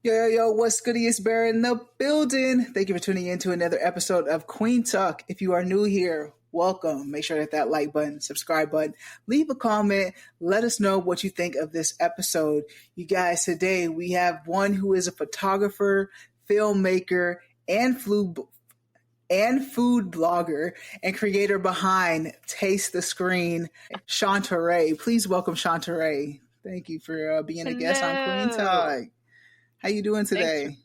Yo, what's goody? It's Bear in the building. Thank you for tuning in to another episode of Kueen Talk. If you are new here, welcome. Make sure to hit that like button, subscribe button, leave a comment. Let us know what you think of this episode. You guys, today we have one who is a photographer, filmmaker, and food blogger and creator behind Taste the Screen, Shauntoray. Please welcome Shauntoray. Thank you for being a guest on Kueen Hello. Talk. How you doing Thanks for. today?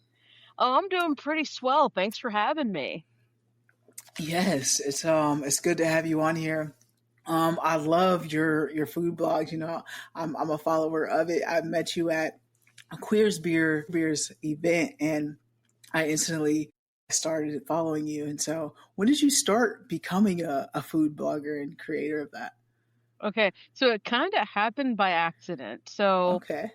Oh, I'm doing pretty swell. Thanks for having me. Yes, it's good to have you on here. I love your food blogs. You know, I'm a follower of it. I met you at a Beers event, and I instantly started following you. And so, when did you start becoming a food blogger and creator of that? Okay, so it kind of happened by accident. So Okay,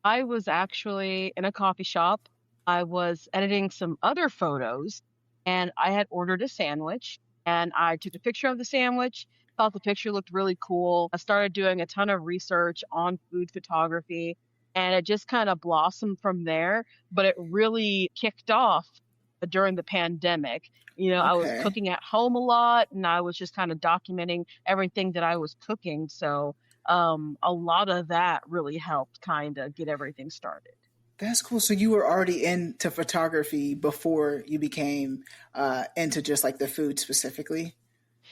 I was actually in a coffee shop. I was editing some other photos, and I had ordered a sandwich, and I took a picture of the sandwich. Thought the picture looked really cool. I started doing a ton of research on food photography, and it just kind of blossomed from there. But it really kicked off during the pandemic. I was okay. cooking at home a lot, and I was just kind of documenting everything that I was cooking. So a lot of that really helped kind of get everything started. That's cool. So you were already into photography before you became into just like the food specifically.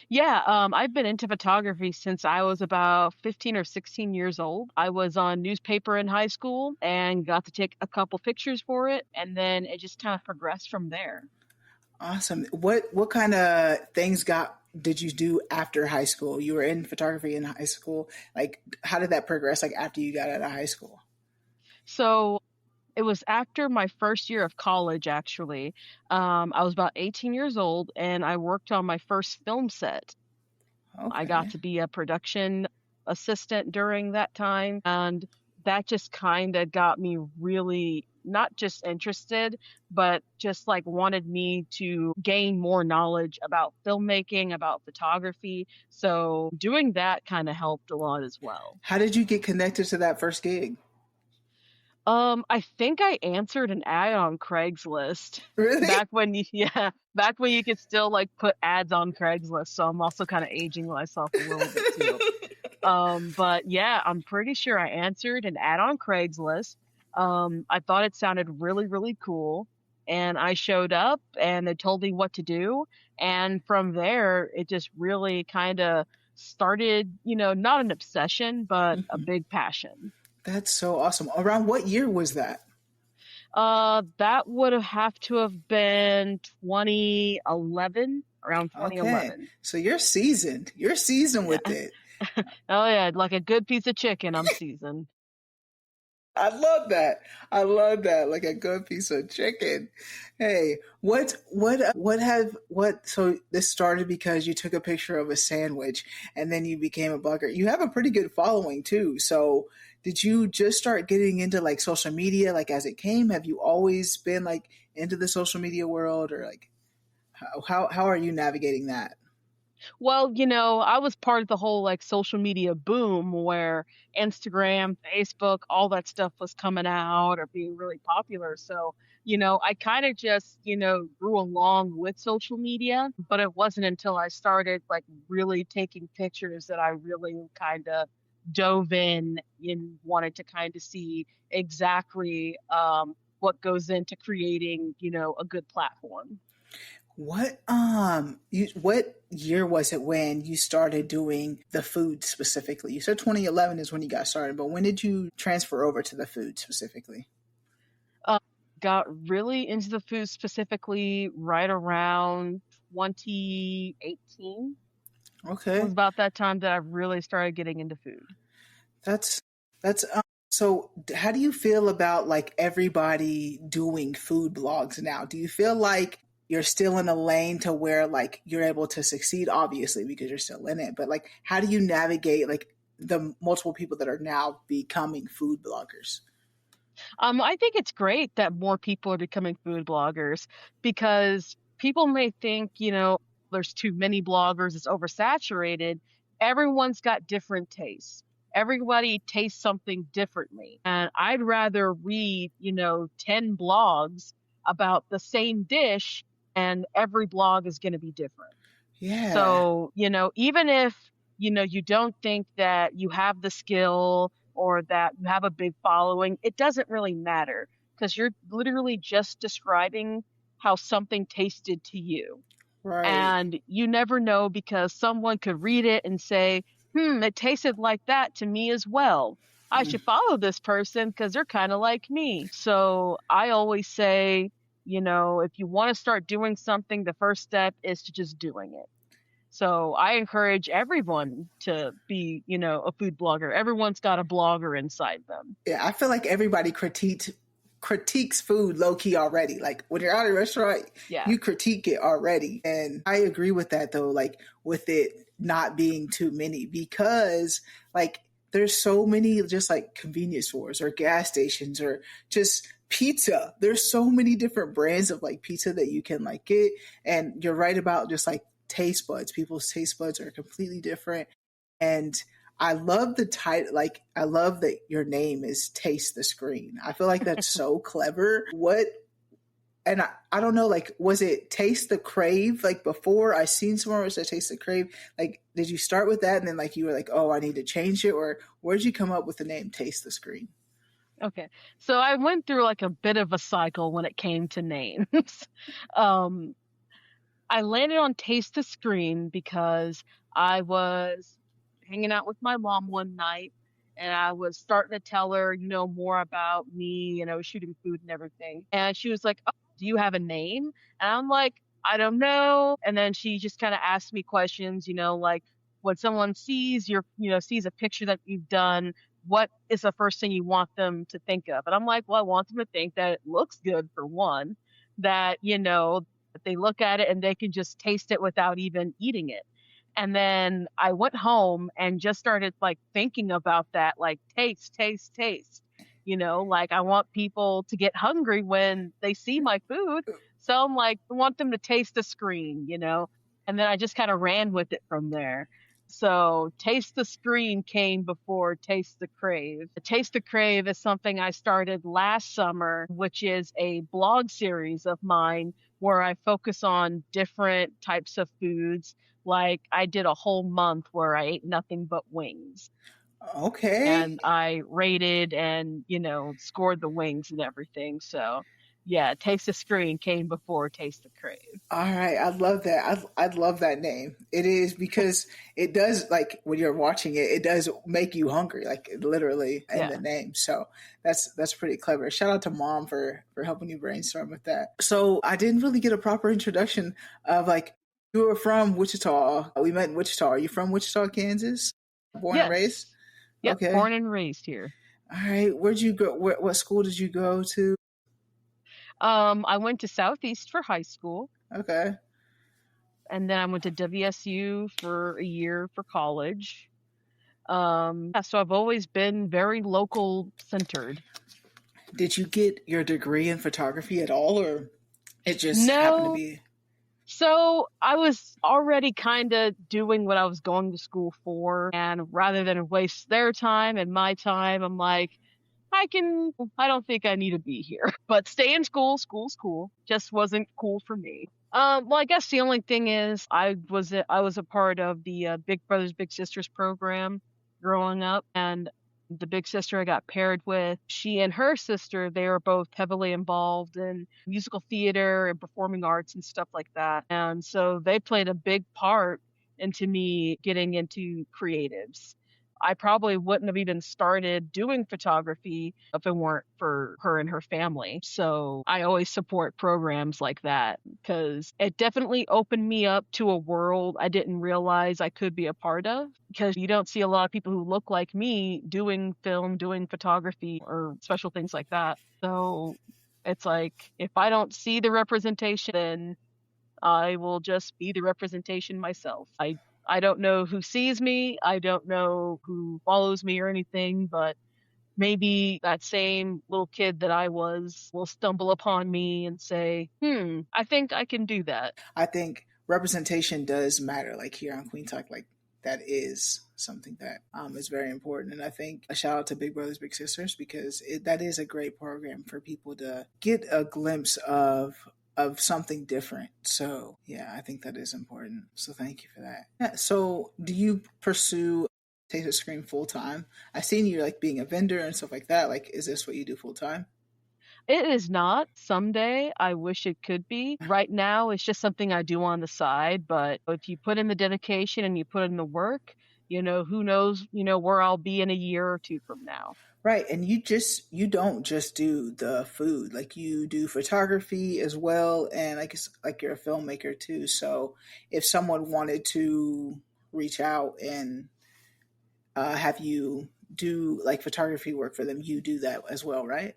Yeah, I've been into photography since I was about 15 or 16 years old. I was on newspaper in high school and got to take a couple pictures for it, and then it just kind of progressed from there. Awesome. What kind of things got did you do after high school? You were in photography in high school. Like, how did that progress? Like after you got out of high school? So it was after my first year of college, actually. I was about 18 years old and I worked on my first film set. I got Okay, to be a production assistant during that time. And that just kind of got me really not just interested, but just like wanted me to gain more knowledge about filmmaking, about photography. So doing that kind of helped a lot as well. how did you get connected to that first gig? I think I answered an ad on Craigslist Really? back when you could still like put ads on Craigslist. So I'm also kind of aging myself a little bit too. But yeah, I'm pretty sure I answered an ad on Craigslist. I thought it sounded really, really cool. And I showed up and they told me what to do. And from there, it just really kind of started, not an obsession, but a Mhm. big passion. That's so awesome. Around what year was that? That would have to have been 2011, around Okay, 2011. so you're seasoned. You're seasoned with Yeah. it. Oh yeah, like a good piece of chicken, I'm seasoned. I love that. I love that. Like a good piece of chicken. Hey, so this started because you took a picture of a sandwich and then you became a blogger. You have a pretty good following too. So did you just start getting into like social media like as it came? Have you always been like into the social media world or like how are you navigating that? Well, I was part of the whole like social media boom where Instagram, Facebook, all that stuff was coming out or being really popular. So, I kind of just, grew along with social media, but it wasn't until I started like really taking pictures that I really kind of dove in and wanted to kind of see exactly what goes into creating, a good platform. What year was it when you started doing the food specifically? You said 2011 is when you got started, but when did you transfer over to the food specifically? Uh, got really into the food specifically right around 2018. Was Okay. about that time that I really started getting into food. That's that's so how do you feel about like everybody doing food blogs now? Do you feel like you're still in a lane to where like you're able to succeed obviously because you're still in it, but like how do you navigate like the multiple people that are now becoming food bloggers? I think it's great that more people are becoming food bloggers because people may think, there's too many bloggers, it's oversaturated. Everyone's got different tastes. everybody tastes something differently. And I'd rather read, 10 blogs about the same dish, and every blog is going to be different. Yeah. So, even if, you don't think that you have the skill or that you have a big following, it doesn't really matter because you're literally just describing how something tasted to you. Right. And you never know because someone could read it and say, it tasted like that to me as well. I Mm. should follow this person because they're kind of like me. So I always say, if you want to start doing something, the first step is to just doing it. So I encourage everyone to be, a food blogger. Everyone's got a blogger inside them. Yeah, I feel like everybody critiques food low key already. Like when you're out at a restaurant, Yeah. you critique it already. And I agree with that though, like with it not being too many because like there's so many just like convenience stores or gas stations or just pizza. There's so many different brands of like pizza that you can like get. And you're right about just like taste buds. People's taste buds are completely different. And I love the title. Like, I love that your name is Taste the Screen. I feel like that's so clever. And I don't know, like, was it Taste the Crave? Like, before I seen somewhere where it said Taste the Crave. Like, did you start with that and then, like, you were like, oh, I need to change it? Or where'd you come up with the name Taste the Screen? Okay. So I went through like a bit of a cycle when it came to names. um, I landed on Taste the Screen because I was hanging out with my mom one night and I was starting to tell her, more about me and I was shooting food and everything. And she was like, "Oh, do you have a name?" And I'm like, "I don't know." And then she just kind of asked me questions, like when someone sees sees a picture that you've done, what is the first thing you want them to think of? And I'm like, well, I want them to think that it looks good for one, that, that they look at it and they can just taste it without even eating it. And then I went home and just started like thinking about that, like taste, taste, taste. Like I want people to get hungry when they see my food. So I'm like, I want them to taste the screen. And then I just kind of ran with it from there. So Taste the Screen came before Taste the Crave. Taste the Crave is something I started last summer, which is a blog series of mine where I focus on different types of foods. Like I did a whole month where I ate nothing but wings Okay. and I rated and, scored the wings and everything. So yeah, Taste the Screen came before Taste the Crave. All right, I love that. I love that name. It is because it does like when you're watching it, it does make you hungry, like literally in the Yeah. name. So that's pretty clever. Shout out to mom for helping you brainstorm with that. So I didn't really get a proper introduction of like you were from Wichita. We met in Wichita. Are you from Wichita, Kansas? Born and raised. Yes. Yep. Okay. Born and raised here. All right. Where'd you go? What school did you go to? I went to Southeast for high school, Okay. and then I went to WSU for a year for college. Yeah, so I've always been very local centered. Did you get your degree in photography at all, or it just happened to No, be? so I was already kind of doing what I was going to school for, and rather than waste their time and my time, I'm like, I don't think I need to be here. But stay in school, school's cool. Just wasn't cool for me. Well, I guess the only thing is I was a part of the Big Brothers Big Sisters program growing up, and the big sister I got paired with, she and her sister, they were both heavily involved in musical theater and performing arts and stuff like that. And so they played a big part into me getting into creatives. I probably wouldn't have even started doing photography if it weren't for her and her family. So I always support programs like that because it definitely opened me up to a world I didn't realize I could be a part of. Because you don't see a lot of people who look like me doing film, doing photography, or special things like that. So it's like if I don't see the representation, then I will just be the representation myself. I don't know who sees me, I don't know who follows me or anything, but maybe that same little kid that I was will stumble upon me and say, I think I can do that. I think representation does matter. Like here on Queen Talk, like that is something that is very important. And I think a shout out to Big Brothers Big Sisters because that is a great program for people to get a glimpse of something different. So yeah, I think that is important. So thank you for that. Yeah, so do you pursue Taste of Screen full time? I've seen you like being a vendor and stuff like that. Like, is this what you do full time? It is not. Someday I wish it could be. Right now it's just something I do on the side, but if you put in the dedication and you put in the work, who knows, where I'll be in a year or two from now. Right, and you don't just do the food, like you do photography as well, and I guess like you're a filmmaker too. So if someone wanted to reach out and have you do like photography work for them, you do that as well, right?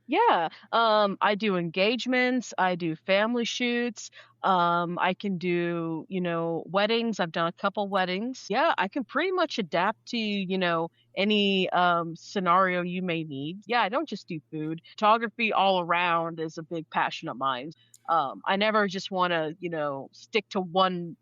Yeah, I do engagements, I do family shoots, I can do, weddings. I've done a couple weddings. Yeah, I can pretty much adapt to, any scenario you may need. Yeah, I don't just do food. Photography all around is a big passion of mine. I never just want to, stick to one,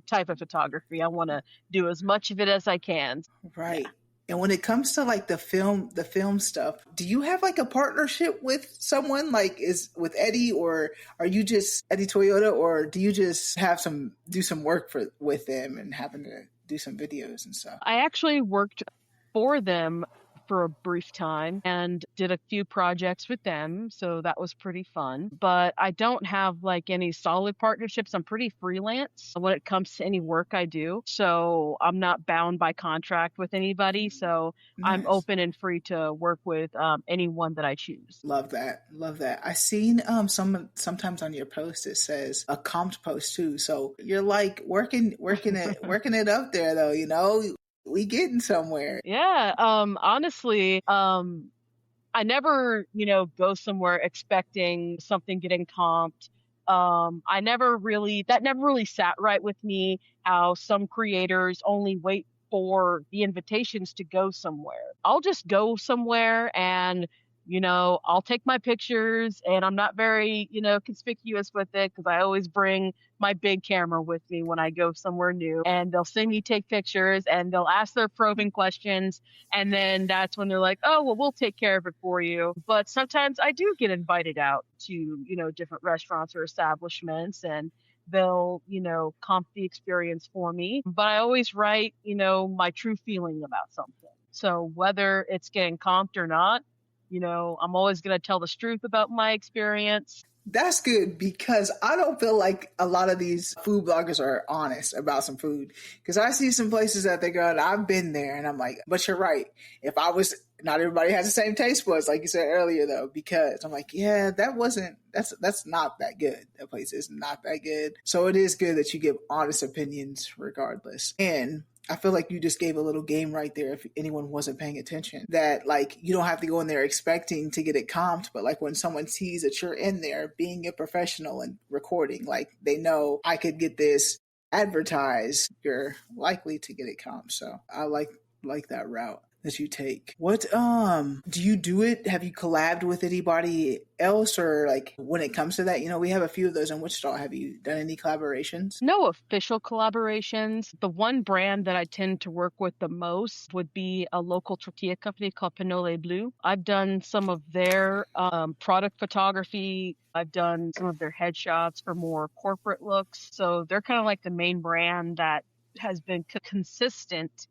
type of photography. I want to do as much of it as I can. Yeah. Right. And when it comes to like the film stuff, do you have like a partnership with someone like is with Eddie or are you just Eddie Toyota or do you just have some do some work for with them and happen to do some videos and stuff? I actually worked for them for a brief time and did a few projects with them, so that was pretty fun. But I don't have like any solid partnerships. I'm pretty freelance when it comes to any work I do. So I'm not bound by contract with anybody. So I'm Nice. open and free to work with anyone that I choose. Love that. Love that. I seen sometimes on your post it says a comped post too. So you're like working it up there though, you know? We getting somewhere. Yeah, honestly, I never, go somewhere expecting something getting comped. That never really sat right with me how some creators only wait for the invitations to go somewhere. I'll just go somewhere and, I'll take my pictures and I'm not very, conspicuous with it because I always bring my big camera with me when I go somewhere new and they'll see me take pictures and they'll ask their probing questions and then that's when they're like, oh, well, we'll take care of it for you. But sometimes I do get invited out to, different restaurants or establishments and they'll, comp the experience for me. But I always write, my true feeling about something. So whether it's getting comped or not, I'm always going to tell the truth about my experience. That's good because I don't feel like a lot of these food bloggers are honest about some food. Because I see some places that they go, and I've been there, and I'm like, but you're right. If I was, not everybody has the same taste buds, like you said earlier, though. Because I'm like, yeah, that's not that good. That place is not that good. So it is good that you give honest opinions regardless. And I feel like you just gave a little game right there if anyone wasn't paying attention. That like you don't have to go in there expecting to get it comped, but like when someone sees that you're in there being a professional and recording, like they know I could get this advertised, you're likely to get it comped. So I like that route that you take. What do you do it? Have you collabed with anybody else or like when it comes to that, you know, we have a few of those in Wichita. Have you done any collaborations? No official collaborations. The one brand that I tend to work with the most would be a local tortilla company called Pinole Blue. I've done some of their product photography. I've done some of their headshots for more corporate looks. So they're kind of like the main brand that has been consistent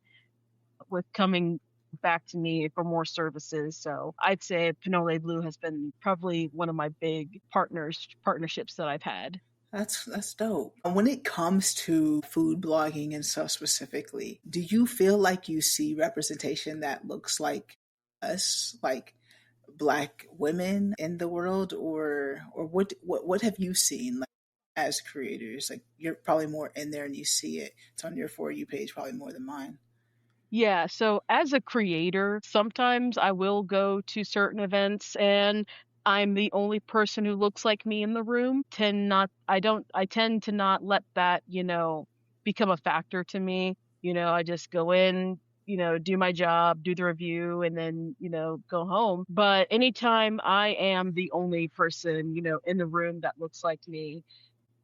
with coming back to me for more services. So I'd say Pinole Blue has been probably one of my big partnerships that I've had. That's dope. And when it comes to food blogging and stuff specifically, do you feel like you see representation that looks like us, like black women in the world, or what have you seen like as creators? Like you're probably more in there and you see it. It's on your For You page probably more than mine. Yeah, so as a creator, sometimes I will go to certain events and I'm the only person who looks like me in the room. I tend to not let that, become a factor to me. I just go in, do my job, do the review, and then, go home. But anytime I am the only person, in the room that looks like me,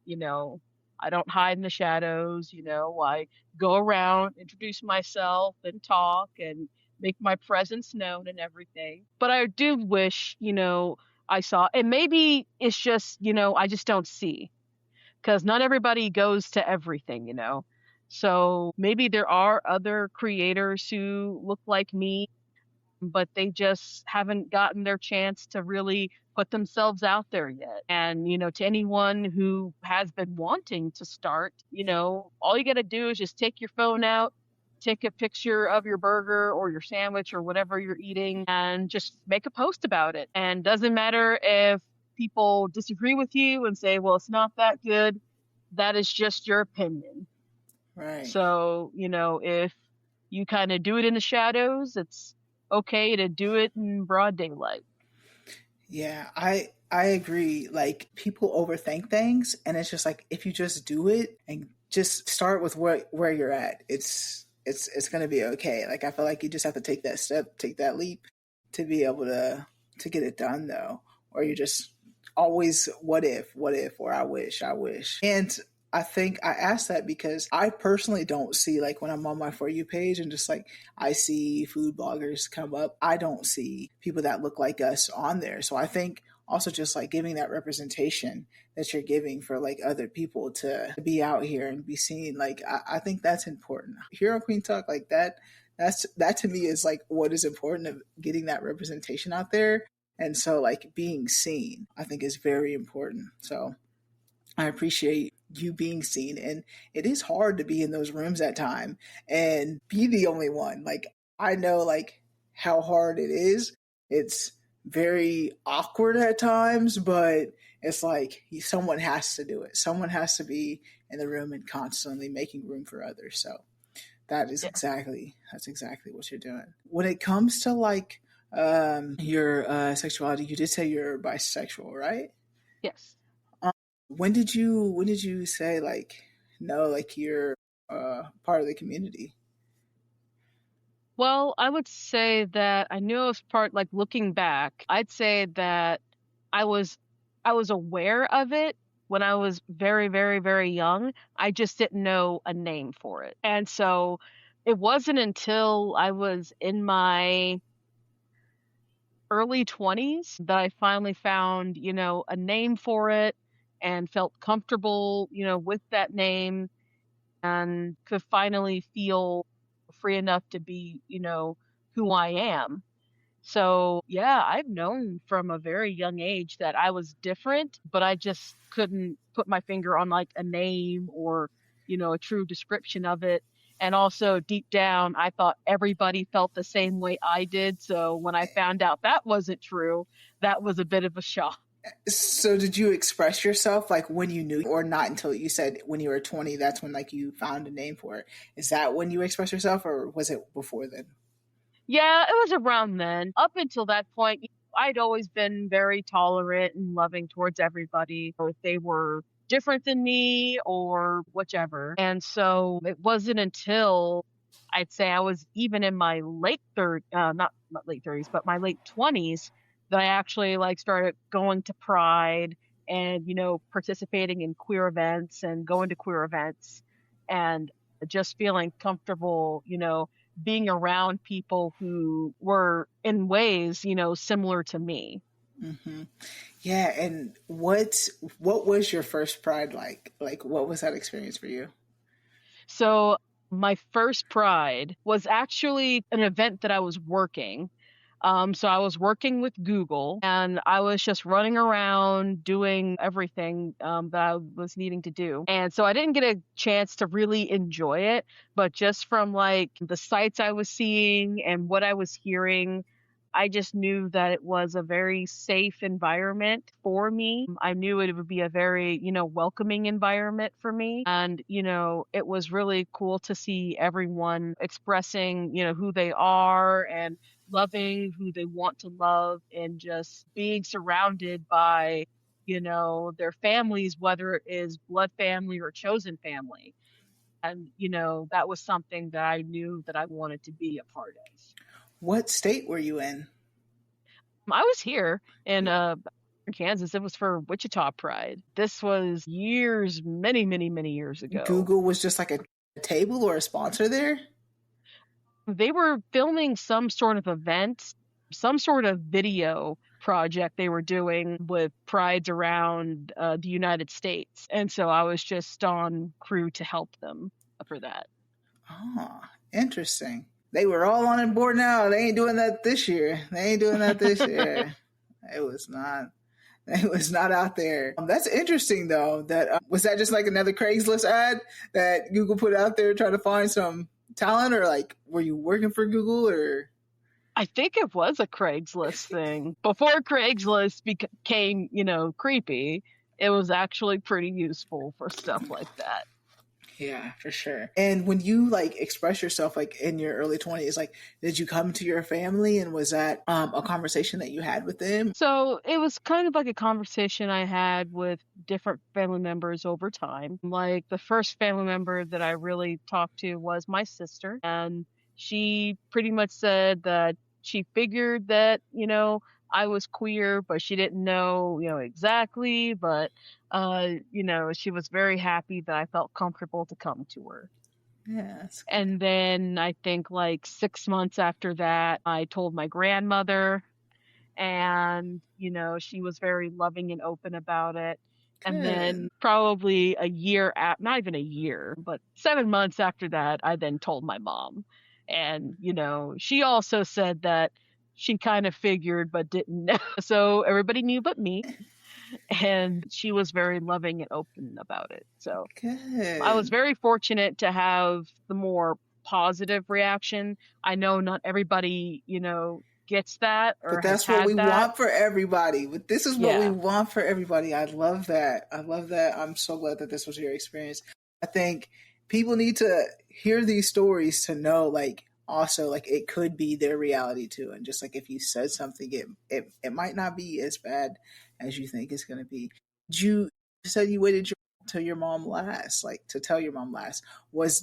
you know, I don't hide in the shadows, I go around, introduce myself and talk and make my presence known and everything. But I do wish, I saw, and maybe it's just, I just don't see because not everybody goes to everything. So maybe there are other creators who look like me, but they just haven't gotten their chance to really put themselves out there yet. And, to anyone who has been wanting to start, all you got to do is just take your phone out, take a picture of your burger or your sandwich or whatever you're eating, and just make a post about it. And doesn't matter if people disagree with you and say, well, it's not that good. That is just your opinion. Right. So, if you kind of do it in the shadows, it's okay to do it in broad daylight. Yeah, I agree. Like people overthink things, and it's just like if you just do it and just start with where you're at, it's gonna be okay. Like I feel like you just have to take that step, take that leap to be able to get it done though. Or you just always what if, or I wish. And I think I asked that because I personally don't see, like when I'm on my For You page and just like I see food bloggers come up, I don't see people that look like us on there. So I think also just like giving that representation that you're giving for like other people to be out here and be seen, like I think that's important. Here on Queen Talk, like that to me is like what is important of getting that representation out there. And so like being seen, I think is very important. So I appreciate you being seen. And it is hard to be in those rooms at time and be the only one. Like I know like how hard it is. It's very awkward at times, but it's like someone has to do it. Someone has to be in the room and constantly making room for others. So Yeah. that's exactly what you're doing. When it comes to like your sexuality, you did say you're bisexual, right? Yes. When did you say like no, like you're part of the community? Well, I would say that I knew it was part, like looking back, I'd say that I was I was aware of it when I was very, very, very young. I just didn't know a name for it. And so it wasn't until I was in my early 20s that I finally found, a name for it and felt comfortable, with that name and could finally feel free enough to be, who I am. So, yeah, I've known from a very young age that I was different, but I just couldn't put my finger on like a name or, a true description of it. And also deep down, I thought everybody felt the same way I did. So when I found out that wasn't true, that was a bit of a shock. So did you express yourself like when you knew, or not until you said when you were 20, that's when like you found a name for it? Is that when you expressed yourself, or was it before then? Yeah, it was around then. Up until that point, I'd always been very tolerant and loving towards everybody, or if they were different than me or whichever. And so it wasn't until I'd say I was even in my late third, not late 30s, but my late 20s that I actually like started going to Pride and, participating in queer events and going to queer events and just feeling comfortable, being around people who were in ways, similar to me. Hmm. Yeah, and what was your first Pride like? Like, what was that experience for you? So my first Pride was actually an event that I was working. So I was working with Google and I was just running around doing everything that I was needing to do. And so I didn't get a chance to really enjoy it, but just from like the sights I was seeing and what I was hearing, I just knew that it was a very safe environment for me. I knew it would be a very, welcoming environment for me. And, it was really cool to see everyone expressing, who they are and loving who they want to love and just being surrounded by, their families, whether it is blood family or chosen family. And, that was something that I knew that I wanted to be a part of. What state were you in? I was here in Kansas. It was for Wichita Pride. This was years, many, many, many years ago. Google was just like a table or a sponsor there? They were filming some sort of event, some sort of video project they were doing with prides around the United States. And so I was just on crew to help them for that. Oh, interesting. They were all on board now. They ain't doing that this year. They ain't doing that this year. It was not. It was not out there. That's interesting, though. That was that just like another Craigslist ad that Google put out there trying to find some talent, or like were you working for Google or? I think it was a Craigslist thing. Before Craigslist became, creepy, it was actually pretty useful for stuff like that. Yeah, for sure. And when you like express yourself like in your early 20s, like did you come to your family and was that a conversation that you had with them? So it was kind of like a conversation I had with different family members over time. Like the first family member that I really talked to was my sister, and she pretty much said that she figured that, I was queer, but she didn't know, exactly. But, she was very happy that I felt comfortable to come to her. Yeah, that's And then I think like 6 months after that, I told my grandmother, and she was very loving and open about it. And good. then probably a year not even a year, but 7 months after that, I then told my mom. And she also said that she kind of figured but didn't know. So everybody knew but me, and she was very loving and open about it. So I was Good. very fortunate to have the more positive reaction. I know not everybody, gets that or But has that's what we had that. want for everybody. But this is what we Yeah. want for everybody. I love that. I love that. I'm so glad that this was your experience. I think people need to hear these stories to know, like, also, like, it could be their reality too. And just like if you said something, it might not be as bad as you think it's going to be. You said you waited till your mom last, like to tell your mom last.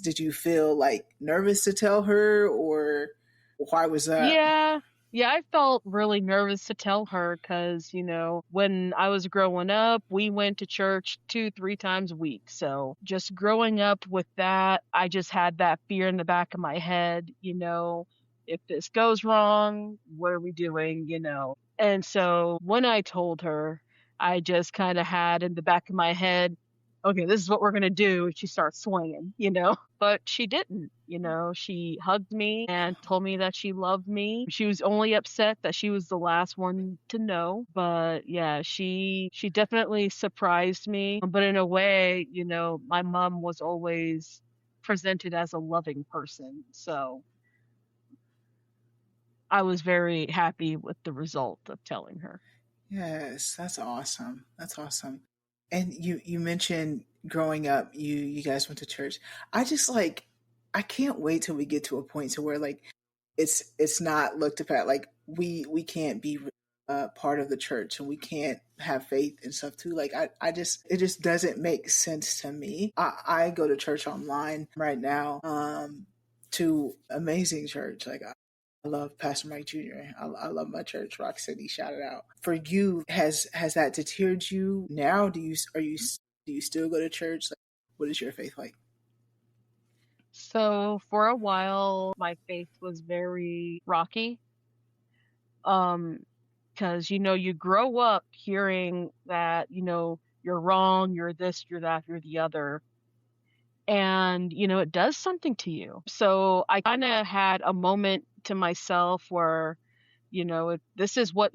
Did you feel like nervous to tell her, or why was that? Yeah. Yeah, I felt really nervous to tell her because, when I was growing up, we went to church 2, 3 times a week. So just growing up with that, I just had that fear in the back of my head, if this goes wrong, what are we doing, And so when I told her, I just kind of had in the back of my head, okay, this is what we're going to do. And she starts swinging, but she didn't. She hugged me and told me that she loved me. She was only upset that she was the last one to know, but yeah, she definitely surprised me. But in a way, my mom was always presented as a loving person, so I was very happy with the result of telling her. Yes, that's awesome. That's awesome. And you mentioned growing up, you guys went to church. I just like I can't wait till we get to a point to where like it's not looked at like we can't be part of the church and we can't have faith and stuff too. Like I just it just doesn't make sense to me. I go to church online right now to amazing church. Like I love Pastor Mike Jr. I love my church, Rock City. Shout it out. For you, has that deterred you? Now, do you still go to church? Like, what is your faith like? So for a while, my faith was very rocky. Um, because you grow up hearing that you're wrong, you're this, you're that, you're the other, and it does something to you. So I kind of had a moment to myself where if this is what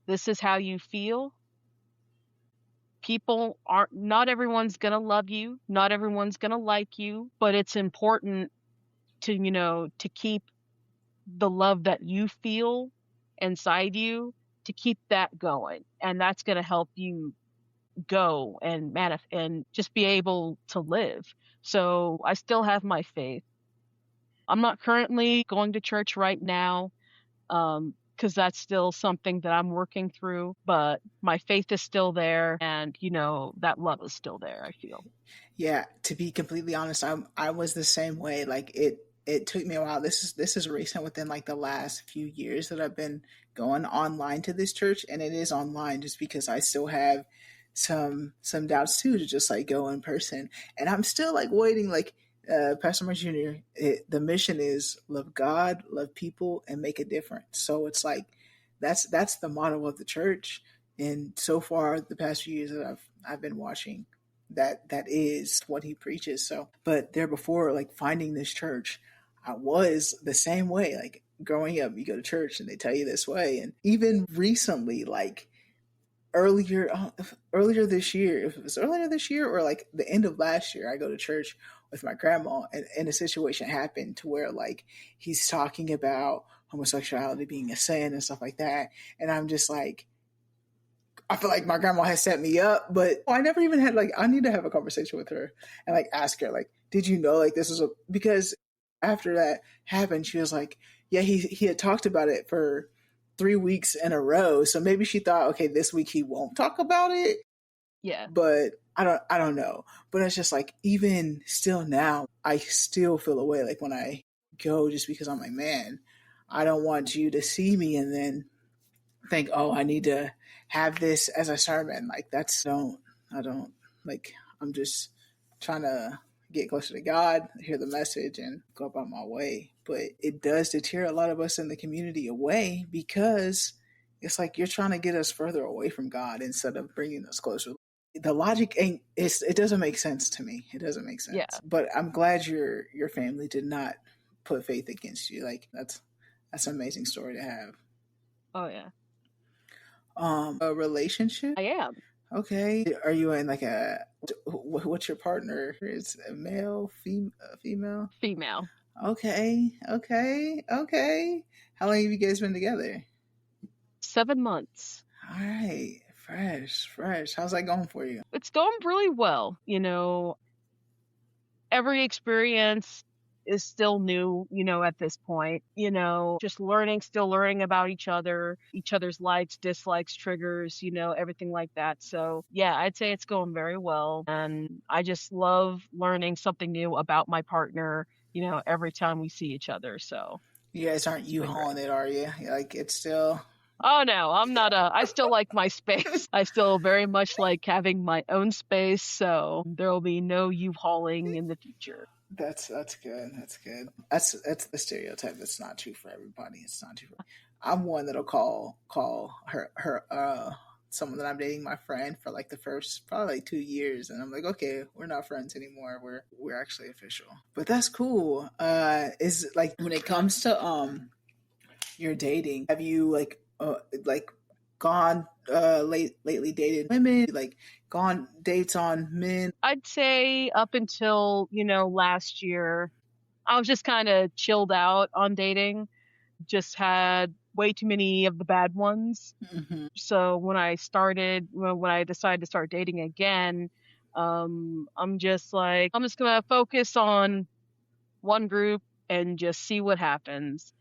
this is how you feel. People aren't Not everyone's gonna love you, not everyone's gonna like you, but it's important to to keep the love that you feel inside you, to keep that going, and that's going to help you go and and just be able to live. So I still have my faith. I'm not currently going to church right now, because that's still something that I'm working through, but my faith is still there, and that love is still there, I feel. Yeah, to be completely honest, I was the same way. Like it took me a while. This is recent, within like the last few years that I've been going online to this church, and it is online just because I still have some doubts too, to just like go in person, and I'm still like waiting. Like Pastor Mark Jr., the mission is love God, love people, and make a difference. So it's like that's the motto of the church. And so far, the past few years that I've been watching, that is what he preaches. So, but there before, like finding this church, I was the same way. Like growing up, you go to church and they tell you this way, and even recently, like earlier earlier this year, if it was earlier this year or like the end of last year, I go to church with my grandma, and a situation happened to where like he's talking about homosexuality being a sin and stuff like that, and I'm just like, I feel like my grandma has set me up, but I never even had like, I need to have a conversation with her and like ask her like, did you know like this is a, because after that happened, she was like, yeah, he had talked about it for 3 weeks in a row, so maybe she thought, okay, this week he won't talk about it, Yeah. but I don't know. But it's just like, even still now, I still feel away like when I go, just because I'm like, man, I don't want you to see me and then think, oh, I need to have this as a sermon. Like I don't like, I'm just trying to get closer to God, hear the message, and go about my way. But it does deter a lot of us in the community away, because it's like you're trying to get us further away from God instead of bringing us closer. The logic ain't, it doesn't make sense to me. It doesn't make Yeah. sense. But I'm glad your family did not put faith against you. Like that's an amazing story to have. Oh yeah. A relationship. I am. Okay, are you in like a, what's your partner? Is a male, female? Female. Okay, okay, okay. How long have you guys been together? 7 months. All right, fresh, fresh. How's that going for you? It's going really well. Every experience is still new, at this point, just learning, still learning about each other's likes, dislikes, triggers, everything like that. So, yeah, I'd say it's going very well. And I just love learning something new about my partner, every time we see each other. So You guys aren't it's you been hauling great. it, are you? Like it's still. Oh no, I'm not I still like my space. I still very much like having my own space. So there will be no U-hauling in the future. That's good. That's good. That's the stereotype. That's not true for everybody. It's not true. I'm one that'll call her someone that I'm dating my friend for like the first probably like 2 years, and I'm like, okay, we're not friends anymore. We're actually official. But that's cool. Is like, when it comes to your dating, have you like gone lately dated women, like gone dates on men? I'd say up until, last year, I was just kind of chilled out on dating, just had way too many of the bad ones. Mm-hmm. So when I decided to start dating again, I'm just like, I'm just going to focus on one group and just see what happens.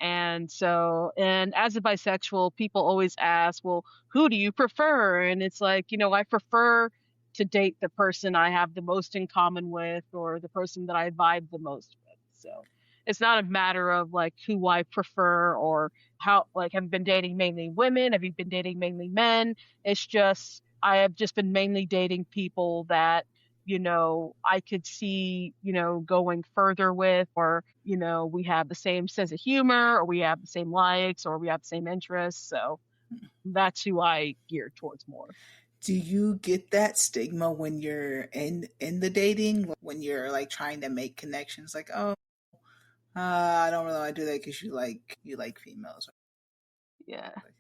And as a bisexual, people always ask, well, who do you prefer? And it's like, I prefer to date the person I have the most in common with, or the person that I vibe the most with. So it's not a matter of like who I prefer, or how, like, have you been dating mainly women? Have you been dating mainly men? It's just, I have just been mainly dating people that I could see, going further with, or, we have the same sense of humor, or we have the same likes, or we have the same interests. So that's who I gear towards more. Do you get that stigma when you're in the dating, like, when you're like trying to make connections, like, oh, I don't really want to do that because you like females? Yeah. Like,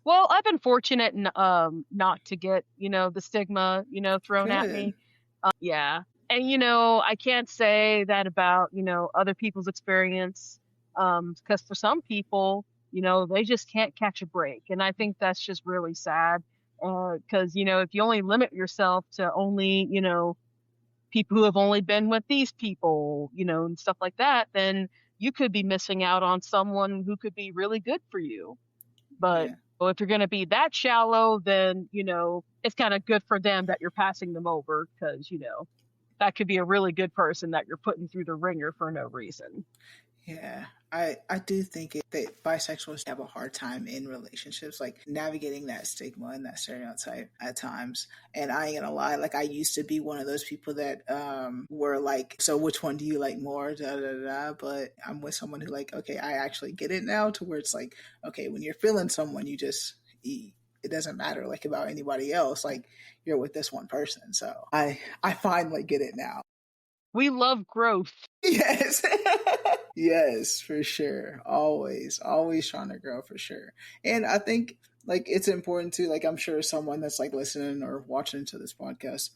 Well, I've been fortunate not to get, the stigma, thrown at good. me. Yeah. And, I can't say that about, other people's experience. Because for some people, they just can't catch a break. And I think that's just really sad. Because, if you only limit yourself to only, people who have only been with these people, and stuff like that, then you could be missing out on someone who could be really good for you. But Yeah. if you're going to be that shallow, then, it's kind of good for them that you're passing them over, because, that could be a really good person that you're putting through the ringer for no reason. Yeah, I do think that bisexuals have a hard time in relationships, like navigating that stigma and that stereotype at times. And I ain't gonna lie, like I used to be one of those people that were like, so which one do you like more? Da da da. But I'm with someone who like, okay, I actually get it now to where it's like, okay, when you're feeling someone, it doesn't matter like about anybody else. Like you're with this one person. So I finally get it now. We love growth. Yes. Yes, for sure. Always trying to grow for sure. And I think like it's important to like I'm sure someone that's like listening or watching to this podcast,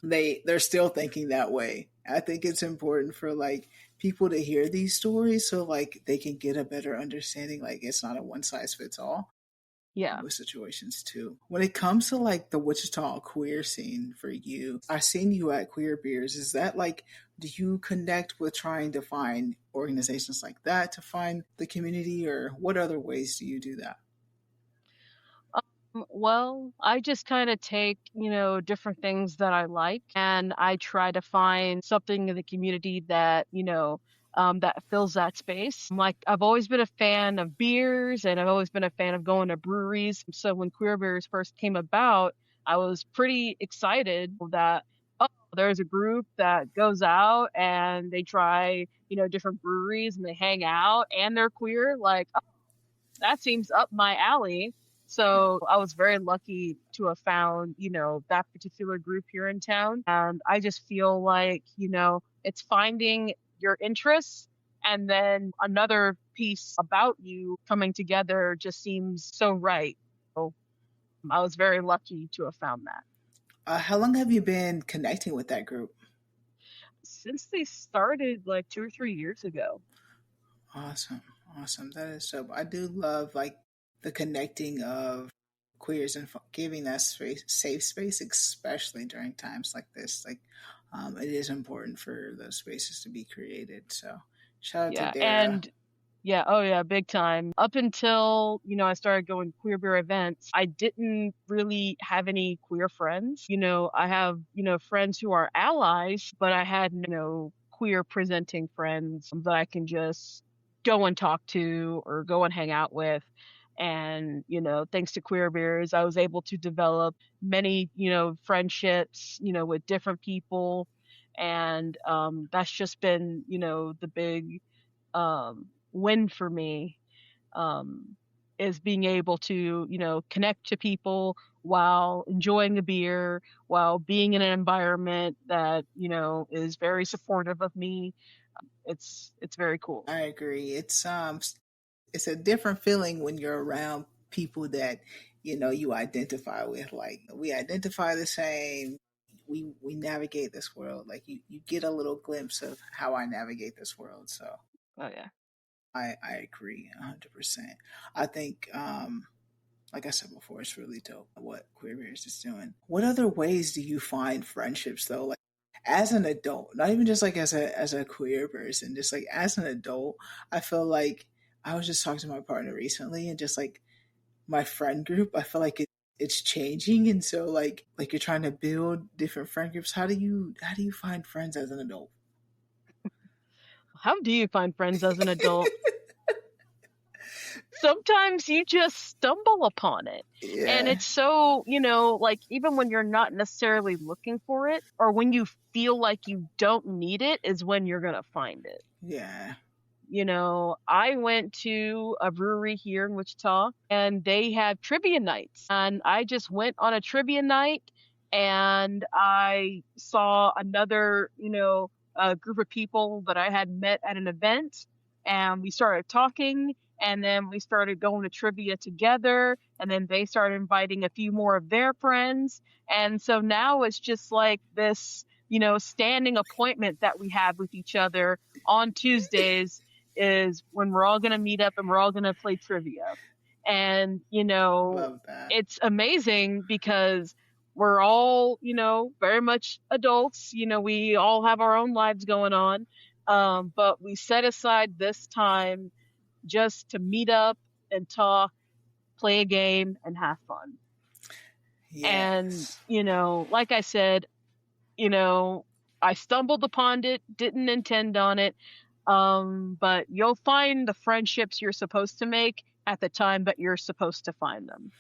they're still thinking that way. I think it's important for like people to hear these stories so like they can get a better understanding like it's not a one size fits all Yeah. with situations too. When it comes to like the Wichita queer scene for you, I seen you at Queer Beers. Is that like, do you connect with trying to find organizations like that to find the community, or what other ways do you do that? Well, I just kind of take, different things that I like and I try to find something in the community that, that fills that space. Like, I've always been a fan of beers and I've always been a fan of going to breweries. So when Queer Beers first came about, I was pretty excited that, oh, there's a group that goes out and they try, different breweries and they hang out and they're queer. Like, that seems up my alley. So I was very lucky to have found, that particular group here in town. And I just feel like, it's finding your interests and then another piece about you coming together just seems so right. So I was very lucky to have found that. How long have you been connecting with that group? Since they started like 2 or 3 years ago. Awesome. Awesome. That is so. I do love like the connecting of queers and giving that space, safe space, especially during times like this. Like, it is important for those spaces to be created. So, shout out to Yeah. Dara. And yeah, oh yeah, big time. Up until, I started going to queer beer events, I didn't really have any queer friends. I have, friends who are allies, but I had no queer presenting friends that I can just go and talk to or go and hang out with. And, thanks to queer beers, I was able to develop many, friendships, with different people. And that's just been, the big win for me, um, is being able to, connect to people while enjoying a beer, while being in an environment that, is very supportive of me. It's very cool. I agree. It's a different feeling when you're around people that you identify with. Like we identify the same. We navigate this world. Like you get a little glimpse of how I navigate this world. So Oh yeah. I agree 100%. I think, like I said before, it's really dope what Queer Bears is doing. What other ways do you find friendships though? Like as an adult, not even just like as a queer person, just like as an adult, I feel like I was just talking to my partner recently, and just like my friend group, I feel like it's changing, and so like you're trying to build different friend groups. How do you find friends as an adult? How do you find friends as an adult? Sometimes you just stumble upon it. And Yeah, it's so, like even when you're not necessarily looking for it or when you feel like you don't need it is when you're going to find it. yeah. I went to a brewery here in Wichita and they had trivia nights. And I just went on a trivia night and I saw another, group of people that I had met at an event. And we started talking and then we started going to trivia together. And then they started inviting a few more of their friends. And so now it's just like this, standing appointment that we have with each other on Tuesdays is when we're all going to meet up and we're all going to play trivia. And, Love that. it's amazing because we're all, very much adults. We all have our own lives going on. But we set aside this time just to meet up and talk, play a game, and have fun. And, Yes. like I said, you know, I stumbled upon it, didn't intend on it. But you'll find the friendships you're supposed to make at the time that you're supposed to find them.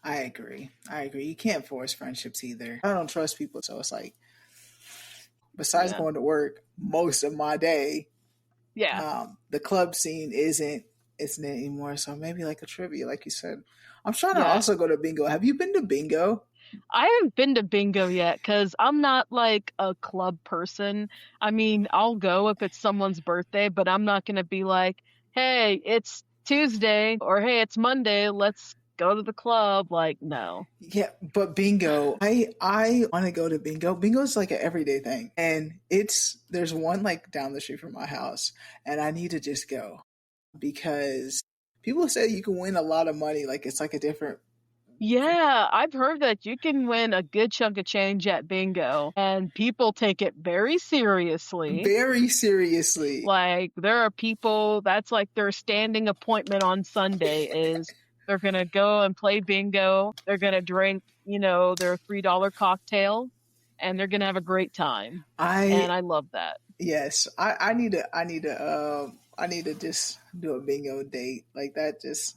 I agree. I agree. You can't force friendships either. I don't trust people, so it's like besides Yeah. going to work most of my day, Yeah. the club scene isn't it anymore. So maybe like a trivia, like you said. I'm trying to Yeah. also go to bingo. Have you been to bingo? I haven't been to bingo yet because I'm not like a club person. I mean, I'll go if it's someone's birthday, but I'm not going to be like, hey, it's Tuesday or hey, it's Monday. Let's go to the club. Like, no. Yeah, but bingo, I want to go to bingo. Bingo is like an everyday thing, and it's there's one like down the street from my house, and I need to just go because people say you can win a lot of money. Like it's like a different, Yeah, I've heard that you can win a good chunk of change at bingo, and people take it very seriously. very seriously. Like there are people that's like their standing appointment on Sunday is they're gonna go and play bingo. They're gonna drink, their $3 cocktail, and they're gonna have a great time. I And I love that. yes, I need to just do a bingo date like that. Just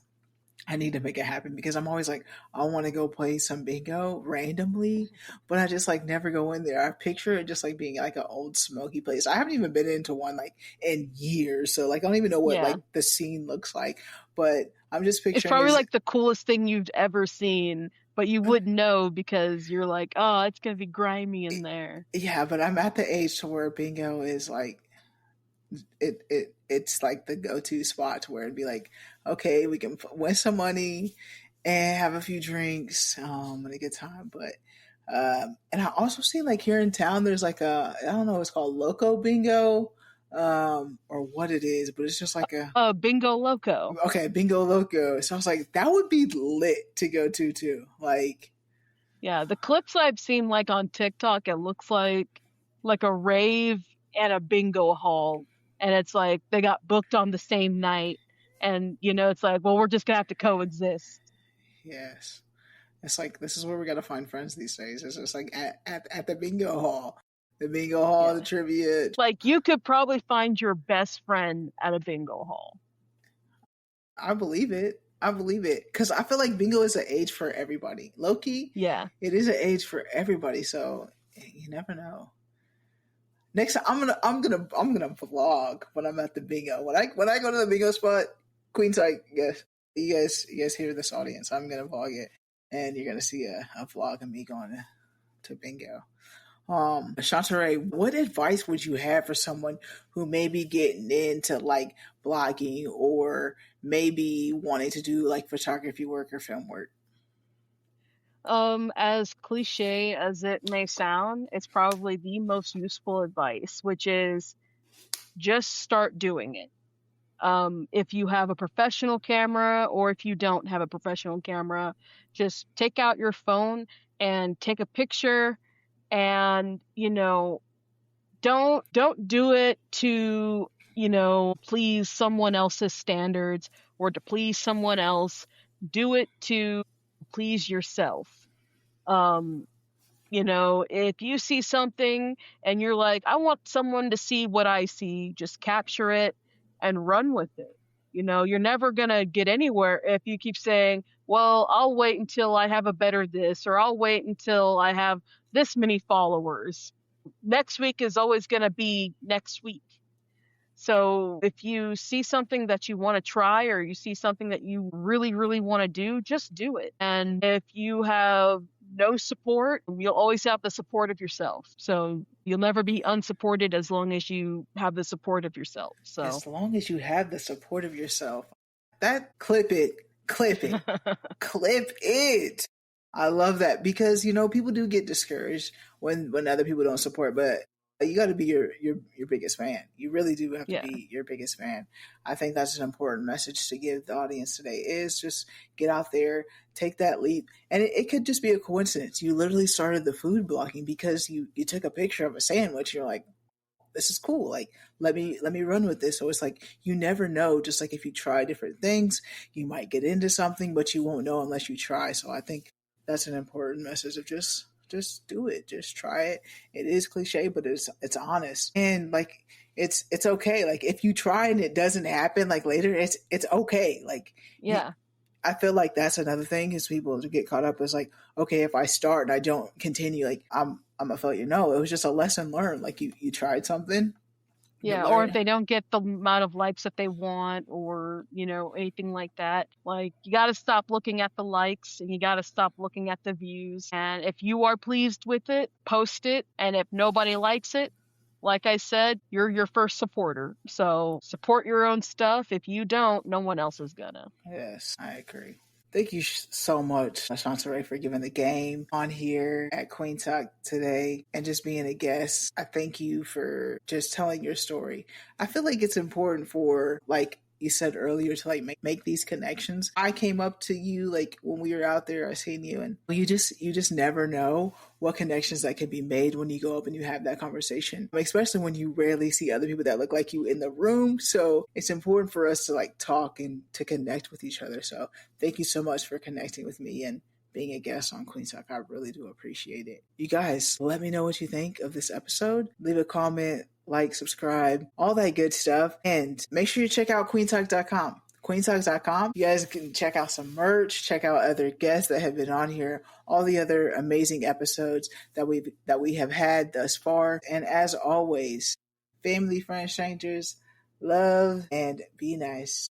I need to make it happen because I'm always like, I want to go play some bingo randomly, but I just like never go in there. I picture it just like being like an old smoky place. I haven't even been into one like in years, so like I don't even know what Yeah. like the scene looks like. But I'm just It's picturing probably is like the coolest thing you've ever seen, but you wouldn't know because you're like, oh, it's gonna be grimy in there. yeah. But I'm at the age to where bingo is like it's like the go to spot to where it'd be like, okay, we can win some money and have a few drinks and a good time. But and I also see like here in town, there's like I don't know, it's called Loco Bingo or what it is, but it's just like a Bingo Loco. okay Bingo Loco. So I was like, that would be lit to go to too. Like Yeah, the clips I've seen like on TikTok, it looks like a rave and a bingo hall. And it's like they got booked on the same night. And it's like, well, we're just gonna have to coexist. yes, it's like this is where we gotta find friends these days. It's just like at the bingo hall. The bingo hall, the Yeah. trivia. Like you could probably find your best friend at a bingo hall. I believe it. I believe it because I feel like bingo is an age for everybody. Loki, Yeah. it is an age for everybody. So you never know. Next time I'm gonna vlog when I'm at the bingo. When I go to the bingo spot, Queen Talk, yes, you guys hear this audience. I'm gonna vlog it, and you're gonna see a vlog of me going to bingo. Shauntoray, what advice would you have for someone who may be getting into like blogging or maybe wanting to do like photography work or film work? As cliche as it may sound, it's probably the most useful advice, which is just start doing it. If you have a professional camera or if you don't have a professional camera, just take out your phone and take a picture and, don't do it to, please someone else's standards or to please someone else. Do it to please yourself. Um, if you see something and you're like, I want someone to see what I see, just capture it and run with it. You're never going to get anywhere if you keep saying, well, I'll wait until I have a better this, or I'll wait until I have this many followers. Next week is always going to be next week. So if you see something that you want to try or you see something that you really, really want to do, just do it. And if you have no support, you'll always have the support of yourself. So you'll never be unsupported as long as you have the support of yourself. So As long as you have the support of yourself, that clip it, clip it, clip it. I love that because people do get discouraged when other people don't support, but you got to be your biggest fan. You really do have to yeah. be your biggest fan. I think that's an important message to give the audience today is just get out there, take that leap. And it could just be a coincidence. You literally started the food blogging because you took a picture of a sandwich. You're like, this is cool. Like, let me run with this. So it's like, you never know. Just like if you try different things, you might get into something, but you won't know unless you try. So I think that's an important message of just just do it. Just try it. It is cliche, but it's honest. And like it's okay. Like if you try and it doesn't happen like later, it's okay. Like you Yeah. I feel like that's another thing is people get caught up as like, okay, if I start and I don't continue, like I'm a failure. No, it was just a lesson learned. Like you tried something, you Yeah, or if learn. they don't get the amount of likes that they want or, anything like that, like you got to stop looking at the likes and you got to stop looking at the views. And if you are pleased with it, post it. And if nobody likes it, like I said, you're your first supporter. So support your own stuff. If you don't, no one else is gonna. Yes, I agree. Thank you so much, Shauntoray, for giving the game on here at Kueen Talk today and just being a guest. I thank you for just telling your story. I feel like it's important for, like you said earlier, to like make these connections. I came up to you like when we were out there, I seen you, and you just never know what connections that can be made when you go up and you have that conversation, especially when you rarely see other people that look like you in the room. So it's important for us to like talk and to connect with each other. So thank you so much for connecting with me and being a guest on Kueen Talk. I really do appreciate it. You guys, let me know what you think of this episode. Leave a comment, like, subscribe, all that good stuff. And make sure you check out queentalk.com. Queentalks.com. You guys can check out some merch, check out other guests that have been on here, all the other amazing episodes that we have had thus far. And as always, family, friends, strangers, love and be nice.